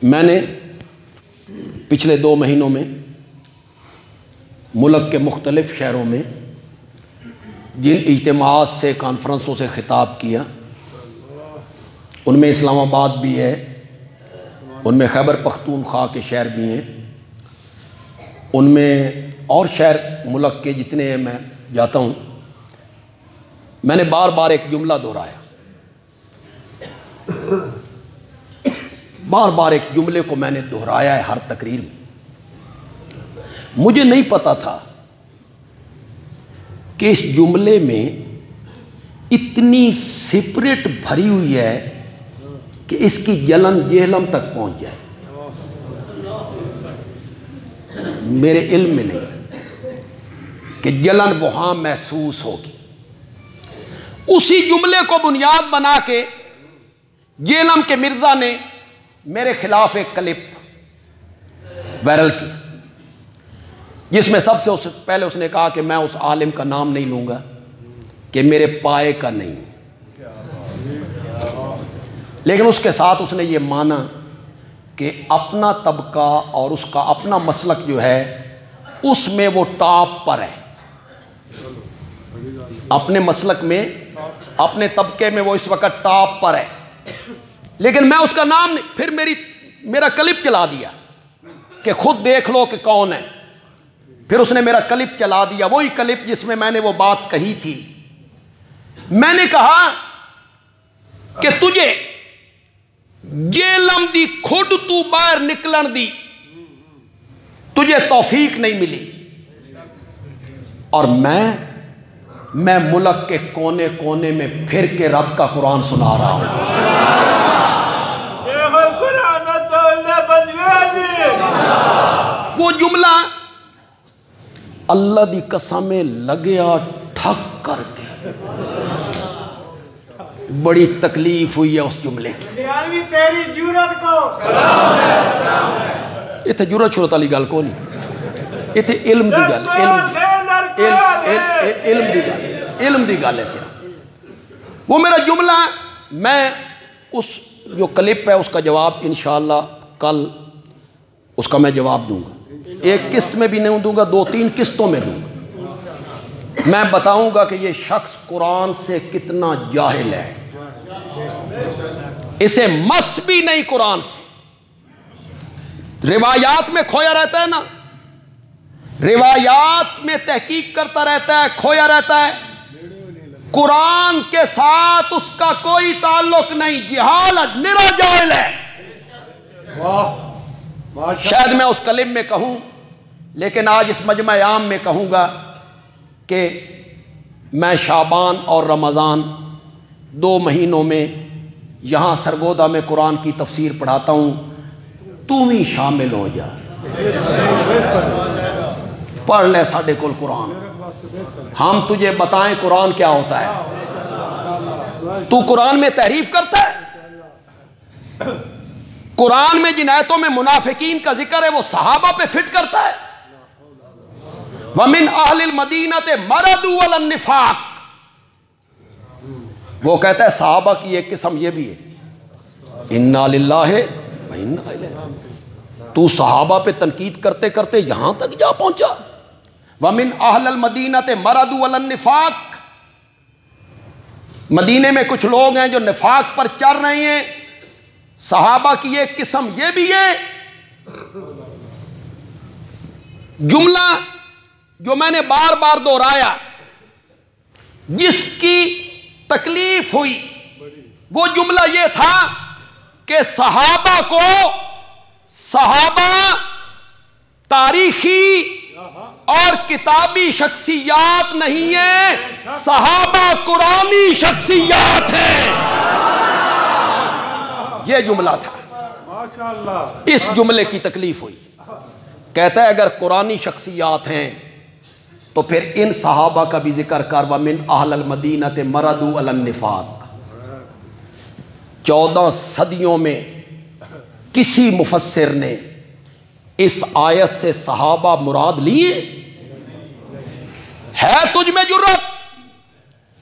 میں نے پچھلے 2 مہینوں میں ملک کے مختلف شہروں میں جن اجتماعات سے کانفرنسوں سے خطاب کیا، ان میں اسلام آباد بھی ہے، ان میں خیبر پختونخوا کے شہر بھی ہیں، ان میں اور شہر ملک کے جتنے ہیں میں جاتا ہوں، میں نے بار بار ایک جملہ دہرایا، بار بار ایک جملے کو میں نے دہرایا ہے ہر تقریر میں۔ مجھے نہیں پتا تھا کہ اس جملے میں اتنی سپرٹ بھری ہوئی ہے کہ اس کی جلن جہلم تک پہنچ جائے، میرے علم میں نہیں تھا کہ جلن وہاں محسوس ہوگی۔ اسی جملے کو بنیاد بنا کے جہلم کے مرزا نے میرے خلاف ایک کلپ وائرل کی، جس میں سب سے پہلے اس نے کہا کہ میں اس عالم کا نام نہیں لوں گا کہ میرے پائے کا نہیں، لیکن اس کے ساتھ اس نے یہ مانا کہ اپنا طبقہ اور اس کا اپنا مسلک جو ہے اس میں وہ ٹاپ پر ہے، اپنے مسلک میں اپنے طبقے میں وہ اس وقت ٹاپ پر ہے، لیکن میں اس کا نام نہیں۔ پھر میرا کلپ چلا دیا کہ خود دیکھ لو کہ کون ہے۔ پھر اس نے میرا کلپ چلا دیا، وہی کلپ جس میں نے وہ بات کہی تھی۔ میں نے کہا کہ تجھے جہلم دی کھڈ تو باہر نکلن دی تجھے توفیق نہیں ملی، اور میں ملک کے کونے کونے میں پھر کے رب کا قرآن سنا رہا ہوں۔ وہ جملہ اللہ دی قسمیں لگیا ٹھک کر کے، بڑی تکلیف ہوئی ہے اس جملے کی۔ اتنے جرت شرت والی گل کو نہیں، اتنے علم دی گل، علم دی گل ہے صرف۔ وہ میرا جملہ، میں اس جو کلپ ہے اس کا جواب انشاءاللہ کل اس کا میں جواب دوں گا، ایک قسط میں بھی نہیں دوں گا، 2-3 قسطوں میں دوں گا۔ میں بتاؤں گا کہ یہ شخص قرآن سے کتنا جاہل ہے، اسے مس بھی نہیں قرآن سے، روایات میں کھویا رہتا ہے نا، روایات میں تحقیق کرتا رہتا ہے، کھویا رہتا ہے، قرآن کے ساتھ اس کا کوئی تعلق نہیں، جہالت، نرا جاہل ہے۔ شاید میں اس کلم میں کہوں، لیکن آج اس مجمع عام میں کہوں گا کہ میں شعبان اور رمضان 2 مہینوں میں یہاں سرگودا میں قرآن کی تفسیر پڑھاتا ہوں، تو بھی شامل ہو جا، پڑھ لے ساڈے کول قرآن، ہم تجھے بتائیں قرآن کیا ہوتا ہے۔ تو قرآن میں تحریف کرتا ہے، قرآن میں جن آیتوں میں منافقین کا ذکر ہے وہ صحابہ پہ فٹ کرتا ہے۔ وَمِنْ أَهْلِ الْمَدِينَةِ مَرَضُوا عَلَى النِّفَاقِ، وہ کہتا ہے صحابہ کی ایک قسم یہ بھی ہے، اِنَّا لِلَّهِ وَإِنَّا إِلَيْهِ، تو صحابہ پہ تنقید کرتے کرتے یہاں تک جا پہنچا۔ وَمِنْ أَهْلِ الْمَدِينَةِ مَرَضُوا عَلَى النِّفَاقِ، مدینے میں کچھ لوگ ہیں جو نفاق پر چل رہے ہیں، صحابہ کی ایک قسم یہ بھی ہے۔ جملہ جو میں نے بار بار دہرایا، جس کی تکلیف ہوئی، وہ جملہ یہ تھا کہ صحابہ کو، صحابہ تاریخی اور کتابی شخصیات نہیں ہیں، صحابہ قرآنی شخصیات ہیں، یہ جملہ تھا۔ اس جملے کی تکلیف ہوئی، کہتا ہے اگر قرآنی شخصیات ہیں تو پھر ان صحابہ کا بھی ذکر کر، وَمِنْ أَهْلِ الْمَدِينَةِ مَرَضُوا عَلَى النِّفَاقِ۔ 14 صدیوں میں کسی مفسر نے اس آیت سے صحابہ مراد لیے؟ ہے تجھ میں جرت؟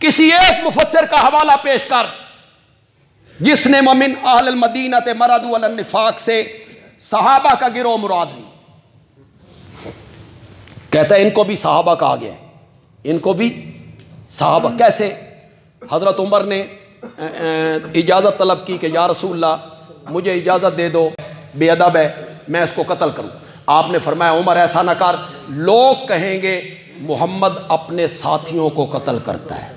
کسی ایک مفسر کا حوالہ پیش کر جس نے وَمِنْ أَهْلِ الْمَدِينَةِ مَرَضُوا عَلَى النِّفَاقِ سے صحابہ کا گروہ مراد نہیں. کہتا ہے ان کو بھی صحابہ کہا گیا ہے, ان کو بھی صحابہ. کیسے؟ حضرت عمر نے اجازت طلب کی کہ یا رسول اللہ مجھے اجازت دے دو, بے ادب ہے, میں اس کو قتل کروں. آپ نے فرمایا عمر ایسا نہ کر, لوگ کہیں گے محمد اپنے ساتھیوں کو قتل کرتا ہے,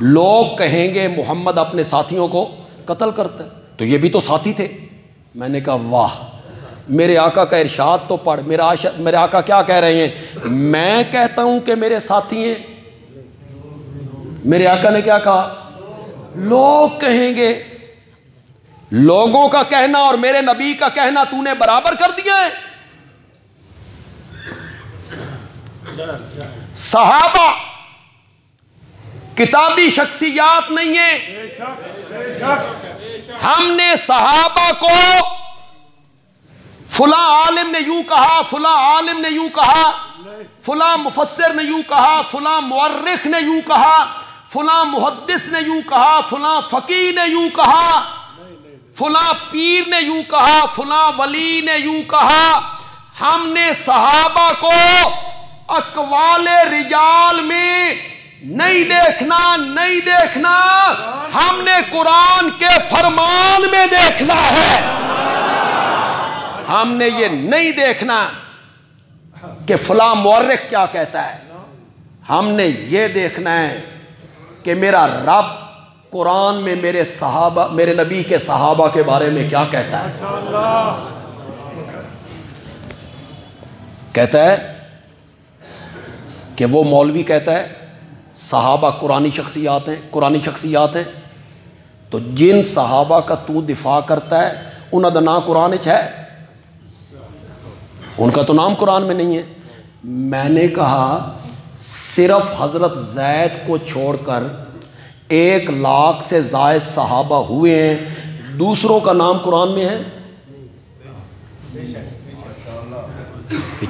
لوگ کہیں گے محمد اپنے ساتھیوں کو قتل کرتا ہے, تو یہ بھی تو ساتھی تھے. میں نے کہا واہ, میرے آقا کا ارشاد تو پڑھ. میرے آقا کیا کہہ رہے ہیں؟ میں کہتا ہوں کہ میرے ساتھی ہیں. میرے آقا نے کیا کہا؟ لوگ کہیں گے. لوگوں کا کہنا اور میرے نبی کا کہنا تو نے برابر کر دیا ہے. صحابہ کتابی شخصیات نہیں ہیں. ہم نے صحابہ کو فلاں عالم نے یوں کہا, فلاں عالم نے یوں کہا, فلاں مفسر نے یوں کہا, فلاں مورخ نے یوں کہا, فلاں محدث نے یوں کہا, فلاں فقیہ نے یوں کہا, فلاں پیر نے یوں کہا, فلاں ولی نے یوں کہا. ہم نے صحابہ کو اقوال رجال میں نہیں دیکھنا, نہیں دیکھنا, ہم نے قرآن کے فرمان میں دیکھنا ہے. ہم نے یہ نہیں دیکھنا کہ فلاں مورخ کیا کہتا ہے, ہم نے یہ دیکھنا ہے کہ میرا رب قرآن میں میرے صحابہ, میرے نبی کے صحابہ کے بارے میں کیا کہتا ہے. کہتا ہے کہ وہ مولوی کہتا ہے صحابہ قرآنی شخصیات ہیں, قرآنی شخصیات ہیں, تو جن صحابہ کا تو دفاع کرتا ہے انہاں دا نام قرآن وچ ہے, ان کا تو نام قرآن میں نہیں ہے. میں نے کہا صرف حضرت زید کو چھوڑ کر 1,00,000 سے زائد صحابہ ہوئے ہیں, دوسروں کا نام قرآن میں ہے.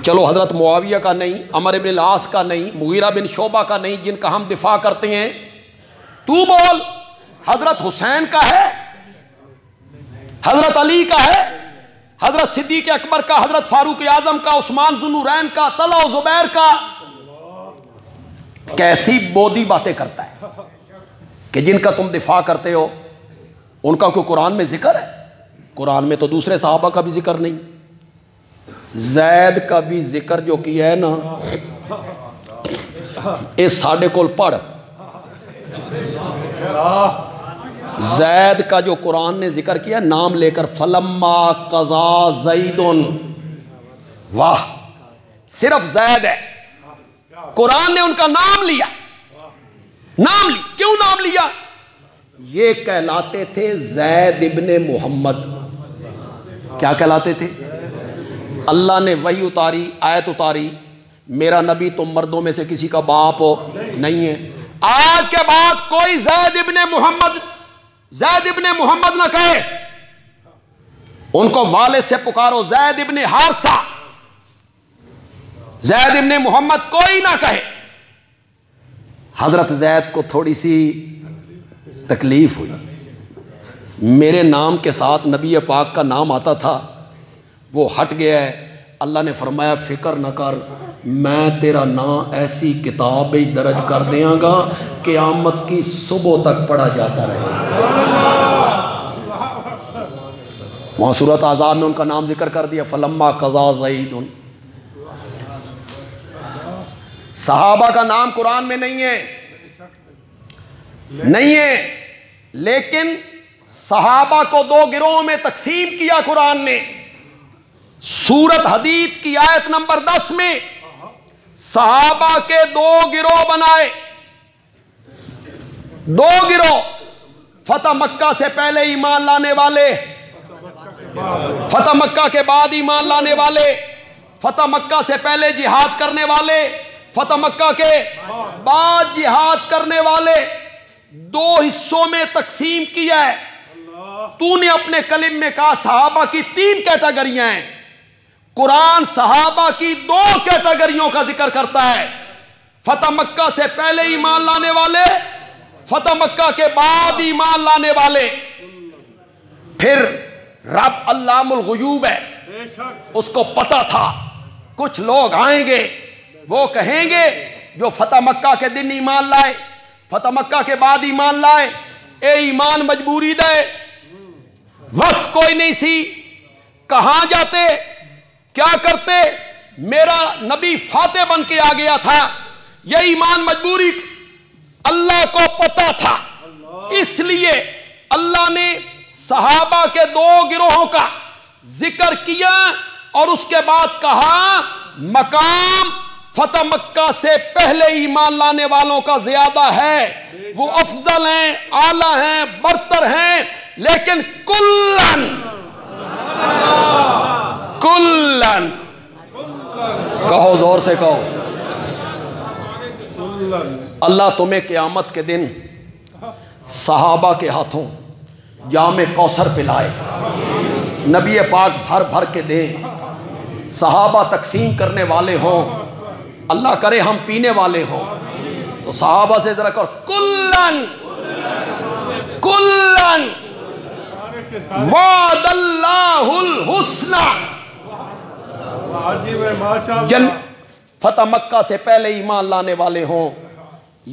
چلو حضرت معاویہ کا نہیں, عمر بن العاص کا نہیں, مغیرہ بن شعبہ کا نہیں, جن کا ہم دفاع کرتے ہیں. تو بول حضرت حسین کا ہے, حضرت علی کا ہے, حضرت صدیق اکبر کا, حضرت فاروق اعظم کا, عثمان ذو النورین کا, طلحہ و زبیر کا. کیسی بودی باتیں کرتا ہے کہ جن کا تم دفاع کرتے ہو ان کا کوئی قرآن میں ذکر ہے؟ قرآن میں تو دوسرے صحابہ کا بھی ذکر نہیں. زید کا بھی ذکر جو کیا ہے نا, اس ساڑھے کول پڑھ. زید کا جو قرآن نے ذکر کیا نام لے کر, فلما قضا زیدن, واہ صرف زید ہے. قرآن نے ان کا نام لیا, نام لی. کیوں نام لیا؟ یہ کہلاتے تھے زید ابن محمد. کیا کہلاتے تھے؟ اللہ نے وحی اتاری, آیت اتاری, میرا نبی تم مردوں میں سے کسی کا باپ نہیں ہے. آج کے بعد کوئی زید ابن محمد, زید ابن محمد نہ کہے, ان کو والد سے پکارو زید ابن حارثہ, زید ابن محمد کوئی نہ کہے. حضرت زید کو تھوڑی سی تکلیف ہوئی, میرے نام کے ساتھ نبی پاک کا نام آتا تھا, وہ ہٹ گیا ہے. اللہ نے فرمایا فکر نہ کر, میں تیرا نام ایسی کتاب درج کر دیاں گا قیامت کی صبح تک پڑھا جاتا رہے گا. وہاں سورۃ احزاب میں ان کا نام ذکر کر دیا, فلما قضا زید. صحابہ کا نام قرآن میں نہیں ہے, نہیں ہے, لیکن صحابہ کو 2 گروہوں میں تقسیم کیا قرآن نے. سورت حدید کی آیت نمبر 10 میں صحابہ کے 2 گروہ بنائے. 2 گروہ, فتح مکہ سے پہلے ایمان لانے والے, فتح مکہ کے بعد ایمان لانے والے, فتح مکہ سے پہلے جہاد کرنے والے, فتح مکہ کے بعد جہاد کرنے والے. 2 حصوں میں تقسیم کیا ہے. تو نے اپنے کلم میں کہا صحابہ کی 3 کیٹیگریاں ہیں. قرآن صحابہ کی 2 کیٹیگریوں کا ذکر کرتا ہے, فتح مکہ سے پہلے ایمان لانے والے, فتح مکہ کے بعد ایمان لانے والے. پھر رب علام الغیوب ہے، اس کو پتا تھا کچھ لوگ آئیں گے، وہ کہیں گے جو فتح مکہ کے دن ایمان لائے، فتح مکہ کے بعد ایمان لائے، اے ایمان مجبوری دے، بس کوئی نہیں سی، کہاں جاتے، کیا کرتے، میرا نبی فاتح بن کے آ گیا تھا، یہ ایمان مجبوری اللہ کو پتا تھا، اس لیے اللہ نے صحابہ کے دو گروہوں کا ذکر کیا اور اس کے بعد کہا مقام فتح مکہ سے پہلے ایمان لانے والوں کا زیادہ ہے، وہ افضل ہیں، اعلیٰ ہیں، برتر ہیں، لیکن کلن کلن، کہو زور سے کہو، اللہ تمہیں قیامت کے دن صحابہ کے ہاتھوں جام کوثر پلائے، نبی پاک بھر بھر کے دے، صحابہ تقسیم کرنے والے ہوں، اللہ کرے ہم پینے والے ہوں، تو صحابہ سے ذرا کر کلن کلن وعد اللہ الحسنى، فتح مکہ سے پہلے ایمان لانے والے ہوں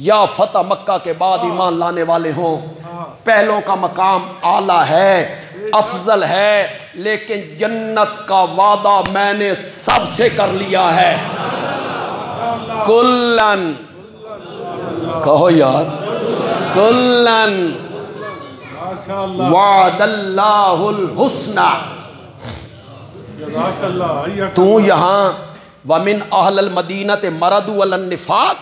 یا فتح مکہ کے بعد ایمان لانے والے ہوں، پہلوں کا مقام اعلیٰ ہے، افضل ہے، لیکن جنت کا وعدہ میں نے سب سے کر لیا ہے، کلن، کہو یار، کلن وعد اللہ الحسنى۔ تو یہاں وَمِنْ أَهْلِ الْمَدِينَةِ مَرَضُوا عَلَى النِّفَاقِ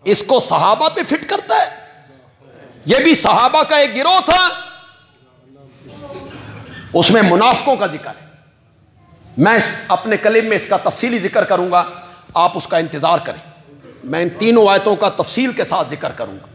اس کو صحابہ پہ فٹ کرتا ہے، یہ بھی صحابہ کا ایک گروہ تھا، اس میں منافقوں کا ذکر ہے، میں اپنے کلم میں اس کا تفصیلی ذکر کروں گا، آپ اس کا انتظار کریں، میں ان تینوں آیتوں کا تفصیل کے ساتھ ذکر کروں گا۔